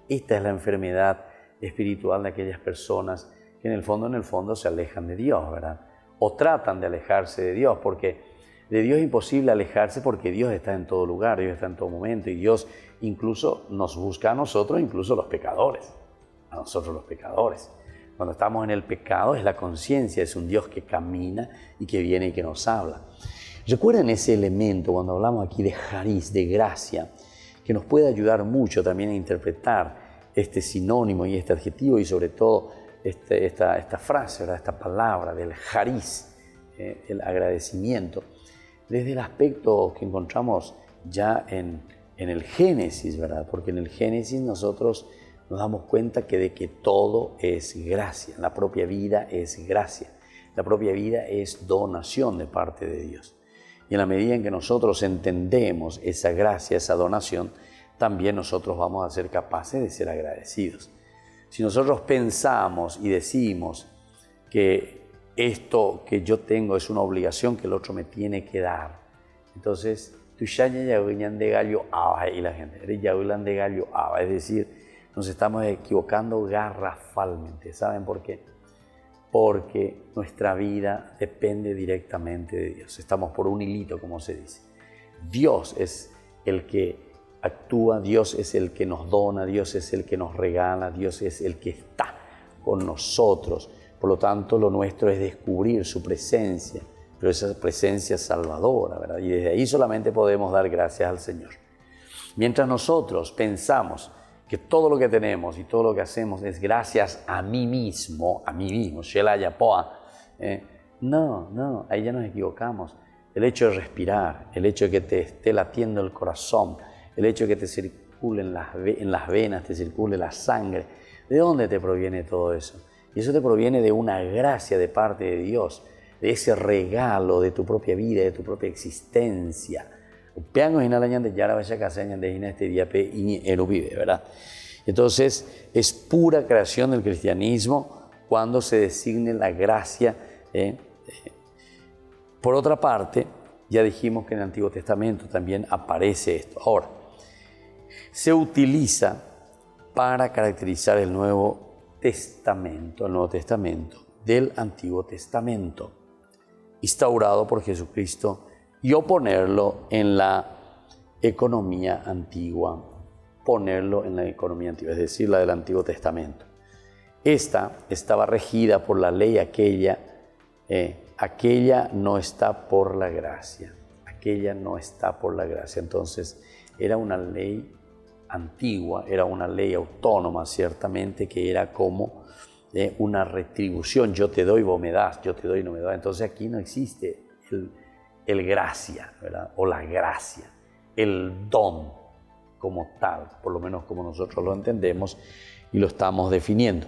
Esta es la enfermedad espiritual de aquellas personas que en el fondo se alejan de Dios, ¿verdad? O tratan de alejarse de Dios, porque de Dios es imposible alejarse porque Dios está en todo lugar, Dios está en todo momento, y Dios incluso nos busca a nosotros, incluso los pecadores, a nosotros los pecadores. Cuando estamos en el pecado es la conciencia, es un Dios que camina y que viene y que nos habla. Recuerden ese elemento cuando hablamos aquí de charis, de gracia, que nos puede ayudar mucho también a interpretar este sinónimo y este adjetivo y sobre todo esta frase, ¿verdad? Esta palabra del charis, el agradecimiento, desde el aspecto que encontramos ya en el Génesis, ¿verdad? Porque en el Génesis nosotros nos damos cuenta de que todo es gracia, la propia vida es gracia, la propia vida es donación de parte de Dios. Y en la medida en que nosotros entendemos esa gracia, esa donación, también nosotros vamos a ser capaces de ser agradecidos. Si nosotros pensamos y decimos que esto que yo tengo es una obligación que el otro me tiene que dar, entonces, y la gente, es decir, nos estamos equivocando garrafalmente. ¿Saben por qué? Porque nuestra vida depende directamente de Dios. Estamos por un hilito, como se dice. Dios es el que actúa, Dios es el que nos dona, Dios es el que nos regala, Dios es el que está con nosotros. Por lo tanto, lo nuestro es descubrir su presencia, pero esa presencia salvadora, ¿verdad? Y desde ahí solamente podemos dar gracias al Señor. Mientras nosotros pensamos que todo lo que tenemos y todo lo que hacemos es gracias a mí mismo, no, ahí ya nos equivocamos. El hecho de respirar, el hecho de que te esté latiendo el corazón, el hecho de que te circule en las venas, te circule la sangre, ¿de dónde te proviene todo eso? Y eso te proviene de una gracia de parte de Dios, de ese regalo de tu propia vida, de tu propia existencia. ¿Verdad? Entonces, es pura creación del cristianismo cuando se designe la gracia. Por otra parte, ya dijimos que en el Antiguo Testamento también aparece esto. Ahora, se utiliza para caracterizar el Nuevo Testamento del Antiguo Testamento, instaurado por Jesucristo, y oponerlo en la economía antigua, es decir, la del Antiguo Testamento. Esta estaba regida por la ley aquella aquella no está por la gracia, aquella no está por la gracia. Entonces era una ley antigua, era una ley autónoma ciertamente, que era como una retribución, yo te doy, vos me das, yo te doy, no me das. Entonces aquí no existe el gracia, ¿verdad? O la gracia, el don como tal, por lo menos como nosotros lo entendemos y lo estamos definiendo.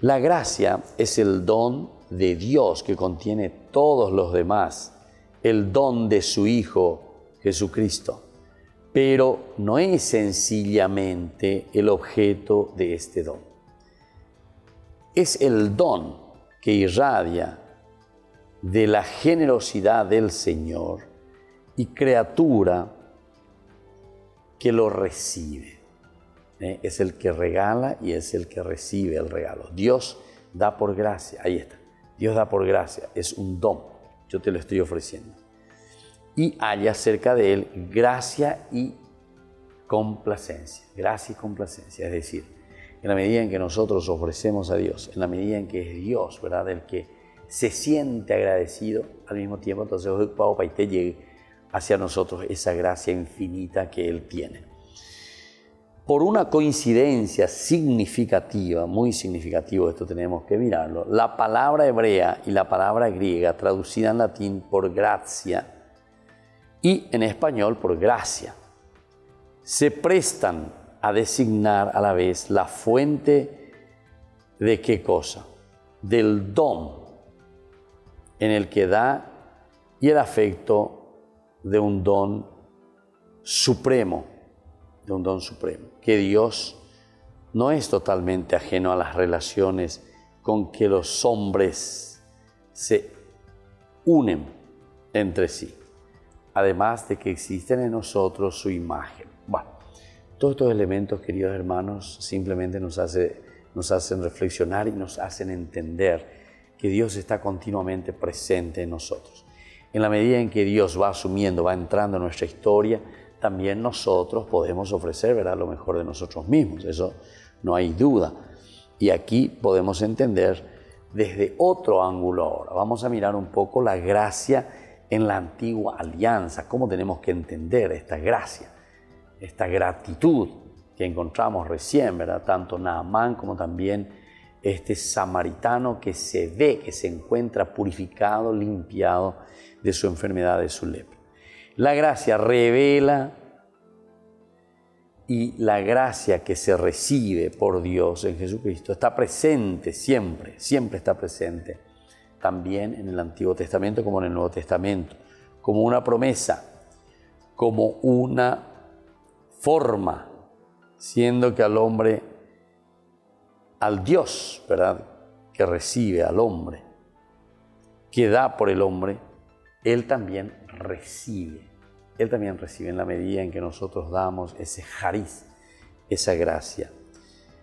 La gracia es el don de Dios que contiene todos los demás, el don de su Hijo Jesucristo, pero no es sencillamente el objeto de este don. Es el don que irradia de la generosidad del Señor y criatura que lo recibe. Es el que regala y es el que recibe el regalo. Dios da por gracia, ahí está. Dios da por gracia, es un don, yo te lo estoy ofreciendo. Y hay acerca de él gracia y complacencia, gracia y complacencia, es decir, en la medida en que nosotros ofrecemos a Dios, en la medida en que es Dios, ¿verdad?, el que se siente agradecido al mismo tiempo, entonces te llegue hacia nosotros esa gracia infinita que Él tiene. Por una coincidencia significativa, muy significativo, esto tenemos que mirarlo, la palabra hebrea y la palabra griega, traducida en latín por gracia y en español por gracia, se prestan a designar a la vez la fuente de ¿qué cosa? Del don en el que da y el afecto de un don supremo, que Dios no es totalmente ajeno a las relaciones con que los hombres se unen entre sí, además de que existen en nosotros su imagen. Bueno, todos estos elementos, queridos hermanos, simplemente nos hacen reflexionar y nos hacen entender que Dios está continuamente presente en nosotros. En la medida en que Dios va asumiendo, va entrando en nuestra historia, también nosotros podemos ofrecer, ¿verdad?, lo mejor de nosotros mismos, eso no hay duda. Y aquí podemos entender desde otro ángulo ahora. Vamos a mirar un poco la gracia en la antigua alianza, cómo tenemos que entender esta gracia, esta gratitud que encontramos recién, ¿verdad?, tanto Naamán como también este samaritano que se ve, que se encuentra purificado, limpiado de su enfermedad, de su lepra. La gracia revela y la gracia que se recibe por Dios en Jesucristo está presente siempre, siempre está presente, también en el Antiguo Testamento como en el Nuevo Testamento, como una promesa, como una forma, siendo que al hombre, al Dios, ¿verdad?, que recibe al hombre, que da por el hombre, Él también recibe. Él también recibe en la medida en que nosotros damos ese jariz, esa gracia.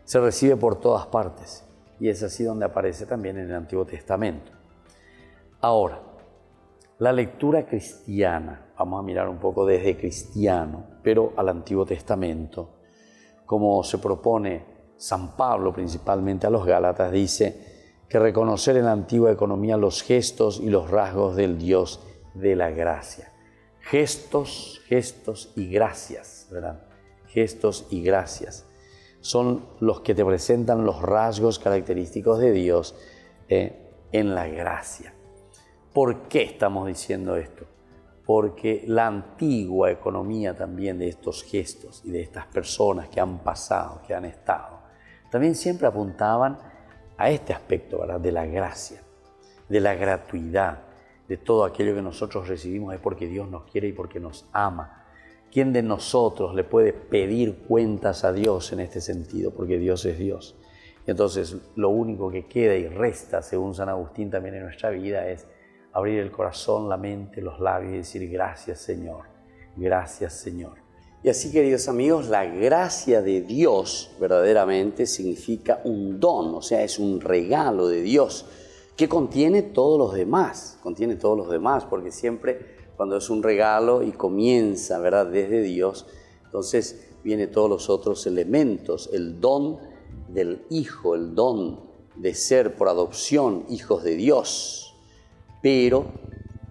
Se recibe por todas partes y es así donde aparece también en el Antiguo Testamento. Ahora, la lectura cristiana, vamos a mirar un poco desde cristiano, pero al Antiguo Testamento, como se propone San Pablo principalmente a los Gálatas, dice que reconocer en la antigua economía los gestos y los rasgos del Dios de la gracia. Gestos y gracias, ¿verdad? Gestos y gracias son los que te presentan los rasgos característicos de Dios en la gracia. ¿Por qué estamos diciendo esto? Porque la antigua economía también de estos gestos y de estas personas que han pasado, que han estado, también siempre apuntaban a este aspecto, ¿verdad?, de la gracia, de la gratuidad, de todo aquello que nosotros recibimos es porque Dios nos quiere y porque nos ama. ¿Quién de nosotros le puede pedir cuentas a Dios en este sentido? Porque Dios es Dios. Entonces, lo único que queda y resta, según San Agustín también en nuestra vida, es abrir el corazón, la mente, los labios y decir gracias, Señor. Gracias, Señor. Y así, queridos amigos, la gracia de Dios verdaderamente significa un don, o sea, es un regalo de Dios que contiene todos los demás, porque siempre cuando es un regalo y comienza, ¿verdad?, desde Dios, entonces vienen todos los otros elementos, el don del Hijo, el don de ser por adopción hijos de Dios, Pero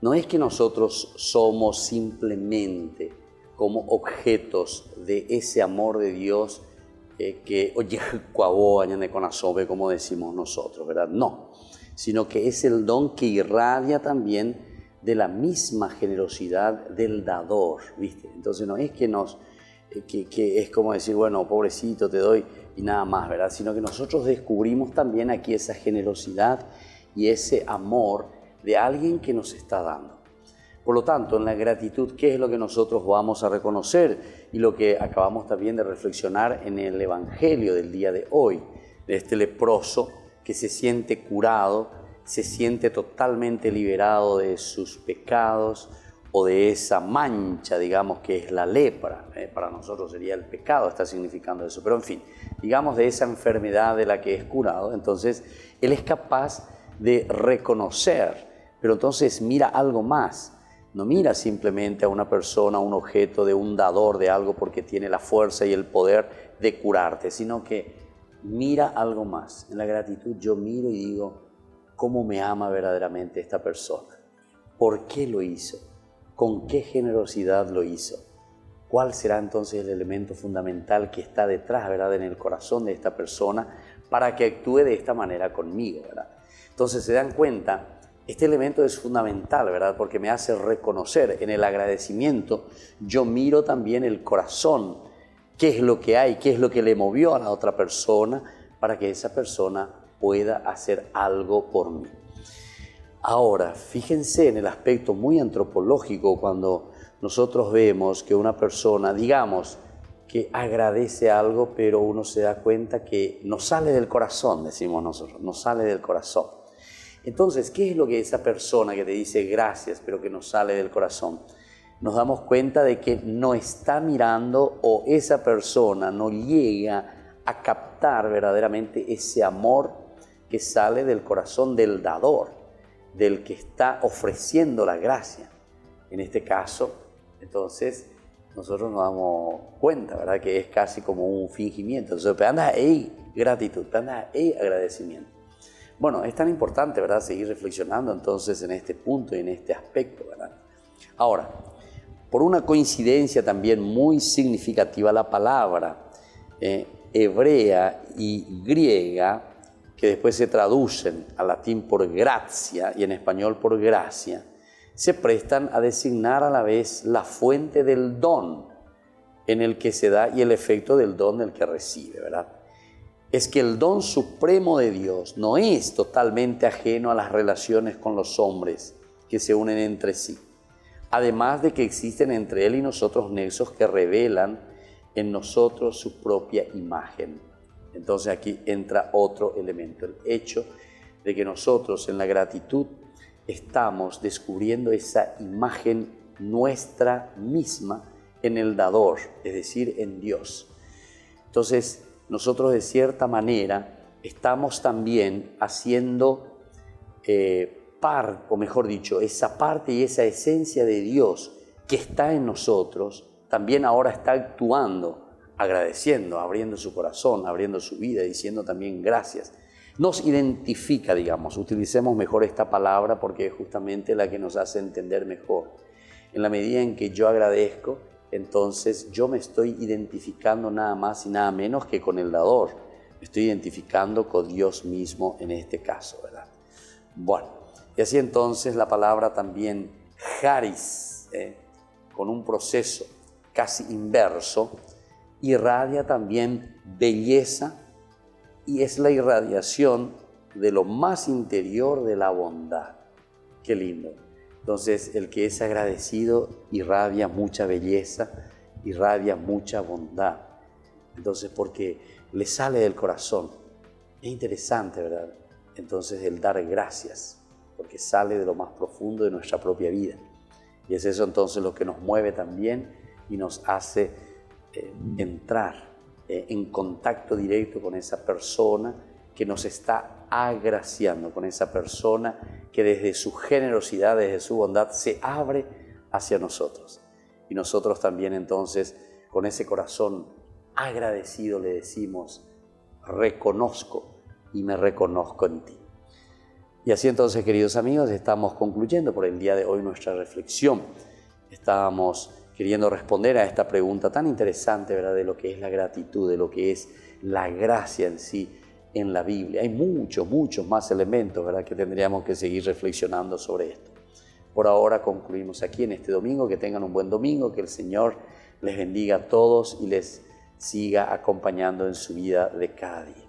no es que nosotros somos simplemente como objetos de ese amor de Dios que oye, como decimos nosotros, ¿verdad? No, sino que es el don que irradia también de la misma generosidad del dador, ¿viste? Entonces no es que es como decir, bueno, pobrecito, te doy y nada más, ¿verdad? Sino que nosotros descubrimos también aquí esa generosidad y ese amor de alguien que nos está dando. Por lo tanto, en la gratitud, ¿qué es lo que nosotros vamos a reconocer? Y lo que acabamos también de reflexionar en el Evangelio del día de hoy, de este leproso que se siente curado, se siente totalmente liberado de sus pecados o de esa mancha, digamos, que es la lepra. Para nosotros sería el pecado, está significando eso. Pero en fin, digamos de esa enfermedad de la que es curado, entonces él es capaz de reconocer, pero entonces mira algo más. No mira simplemente a una persona, a un objeto de un dador de algo porque tiene la fuerza y el poder de curarte, sino que mira algo más. En la gratitud yo miro y digo, ¿cómo me ama verdaderamente esta persona? ¿Por qué lo hizo? ¿Con qué generosidad lo hizo? ¿Cuál será entonces el elemento fundamental que está detrás, ¿verdad?, en el corazón de esta persona para que actúe de esta manera conmigo, ¿verdad? Entonces se dan cuenta. Este elemento es fundamental, ¿verdad? Porque me hace reconocer en el agradecimiento. Yo miro también el corazón, qué es lo que hay, qué es lo que le movió a la otra persona para que esa persona pueda hacer algo por mí. Ahora, fíjense en el aspecto muy antropológico cuando nosotros vemos que una persona, digamos, que agradece algo, pero uno se da cuenta que no sale del corazón, decimos nosotros, no sale del corazón. Entonces, ¿qué es lo que esa persona que te dice gracias, pero que no sale del corazón? Nos damos cuenta de que no está mirando o esa persona no llega a captar verdaderamente ese amor que sale del corazón del dador, del que está ofreciendo la gracia. En este caso, entonces, nosotros nos damos cuenta, ¿verdad?, que es casi como un fingimiento. Entonces, anda ahí gratitud, anda ahí agradecimiento. Bueno, es tan importante, ¿verdad?, seguir reflexionando entonces en este punto y en este aspecto, ¿verdad? Ahora, por una coincidencia también muy significativa, la palabra hebrea y griega, que después se traducen al latín por gracia y en español por gracia, se prestan a designar a la vez la fuente del don en el que se da y el efecto del don del que recibe, ¿verdad? Es que el don supremo de Dios no es totalmente ajeno a las relaciones con los hombres que se unen entre sí, además de que existen entre Él y nosotros nexos que revelan en nosotros su propia imagen. Entonces aquí entra otro elemento, el hecho de que nosotros en la gratitud estamos descubriendo esa imagen nuestra misma en el dador, es decir, en Dios. Entonces, nosotros de cierta manera estamos también haciendo o mejor dicho, esa parte y esa esencia de Dios que está en nosotros, también ahora está actuando, agradeciendo, abriendo su corazón, abriendo su vida, diciendo también gracias. Nos identifica, digamos, utilicemos mejor esta palabra porque es justamente la que nos hace entender mejor. En la medida en que yo agradezco, entonces yo me estoy identificando nada más y nada menos que con el dador. Me estoy identificando con Dios mismo en este caso, ¿verdad? Bueno, y así entonces la palabra también charis, con un proceso casi inverso, irradia también belleza y es la irradiación de lo más interior de la bondad. Qué lindo. Entonces, el que es agradecido irradia mucha belleza, irradia mucha bondad. Entonces, porque le sale del corazón. Es interesante, ¿verdad? Entonces, el dar gracias, porque sale de lo más profundo de nuestra propia vida. Y es eso entonces lo que nos mueve también y nos hace entrar en contacto directo con esa persona que nos está agraciando, con esa persona que desde su generosidad, desde su bondad, se abre hacia nosotros. Y nosotros también entonces, con ese corazón agradecido, le decimos, reconozco y me reconozco en ti. Y así entonces, queridos amigos, estamos concluyendo por el día de hoy nuestra reflexión. Estábamos queriendo responder a esta pregunta tan interesante, ¿verdad?, de lo que es la gratitud, de lo que es la gracia en sí en la Biblia. Hay muchos más elementos, ¿verdad?, que tendríamos que seguir reflexionando sobre esto. Por ahora concluimos aquí en este domingo. Que tengan un buen domingo, que el Señor les bendiga a todos y les siga acompañando en su vida de cada día.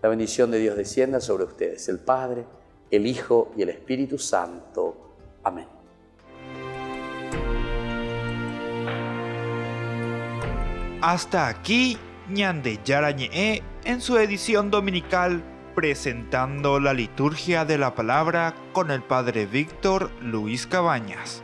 La bendición de Dios descienda sobre ustedes, el Padre, el Hijo y el Espíritu Santo. Amén. Hasta aquí Ñande Yarañe en su edición dominical, presentando la liturgia de la palabra con el Padre Víctor Luis Cabañas.